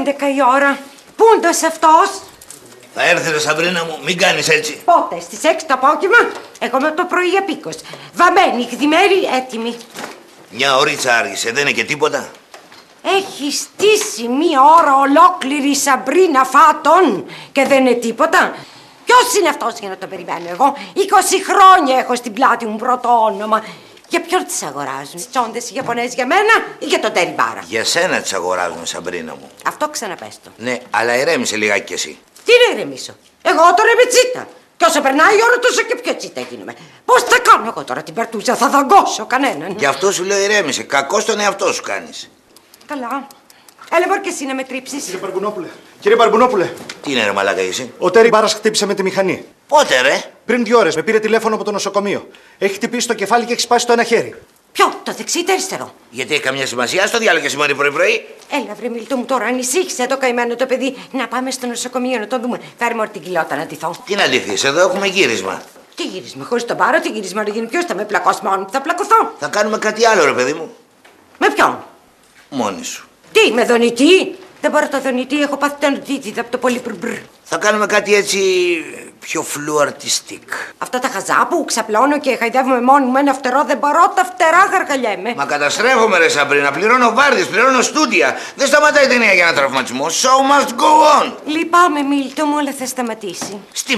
11 η ώρα. Πούντος αυτός. Θα έρθει ρε Σαμπρίνα μου, μην κάνεις έτσι. Πότε, στις 6 το απόγευμα, εγώ με το πρωί απίκος. Βαμμένη, χδυμένη, έτοιμη. Μια ωρίτσα άργησε, δεν είναι και τίποτα. Έχει στήσει μία ώρα ολόκληρη η Σαμπρίνα Φάτον και δεν είναι τίποτα. Ποιος είναι αυτός για να το περιμένω εγώ? 20 χρόνια έχω στην πλάτη μου πρώτο όνομα. Για ποιον τις αγοράζουν, τις τσόντες οι Ιαπωνέζοι για μένα ή για τον Τέρι Μπάρα? Για σένα τις αγοράζουν, Σαμπρίνα μου. Αυτό ξαναπες το. Ναι, αλλά ηρέμησε λιγάκι κι εσύ. Τι να ηρεμήσω? Εγώ τώρα είμαι τσίτα. Και όσο περνάει η ώρα τόσο και πιο τσίτα γίνομαι. Πώς θα κάνω εγώ τώρα την περτούζα, θα δαγκώσω κανέναν? Γι' αυτό σου λέω ηρέμησε, κακό στον εαυτό σου κάνεις. Καλά. Έλα μπορεί και εσύ να με τρίψεις. Κύριε Μπαρμπουνόπουλε. Τι είναι ρε μαλάκα εσύ? Ο Τέρι Μπάρας χτύπησε με τη μηχανή. Πότε ρε? Πριν 2 ώρες με πήρε τηλέφωνο από το νοσοκομείο. Έχει χτυπήσει το κεφάλι και έχει σπάσει το ένα χέρι. Ποιο, το δεξί ή το αριστερό? Γιατί έχει καμιά σημασία, στο διάλογο και σήμερα πρωί-πρωί. Έλα βρε Μίλτο μου τώρα, ανησύχησε το καημένο το παιδί. Να πάμε στο νοσοκομείο να το δούμε. Φέρε μου την κοιλότα να ντυθώ. Τι να ντυθείς, εδώ έχουμε γύρισμα. Τι γύρισμα, χωρίς τον Πάρο, τι γύρισμα να γίνει? Ποιος θα με πλακώσει μόνο μου, θα πλακωθώ. Θα κάνουμε κάτι άλλο ρε παιδί μου. Με ποιον? Μόνη σου. Τι, με δονητή? Δεν μπορώ το δονητή, έχω πάθει τον δίδυ από το πολύ μπρμπρ. Θα κάνουμε κάτι έτσι πιο φλουαρτιστικ. Αυτά τα χαζά που ξαπλώνω και χαϊδεύουμε μόνοι μου ένα φτερό, δεν μπορώ τα φτερά γαργαλιέμαι. Μα καταστρέφομαι ρε Σαμπρίνα, πληρώνω βάρδιες, πληρώνω στούντια. Δεν σταματάει η ταινία για ένα τραυματισμό. So must go on. Λυπάμαι Μίλτο μου, αλλά θα σταματήσει. Στη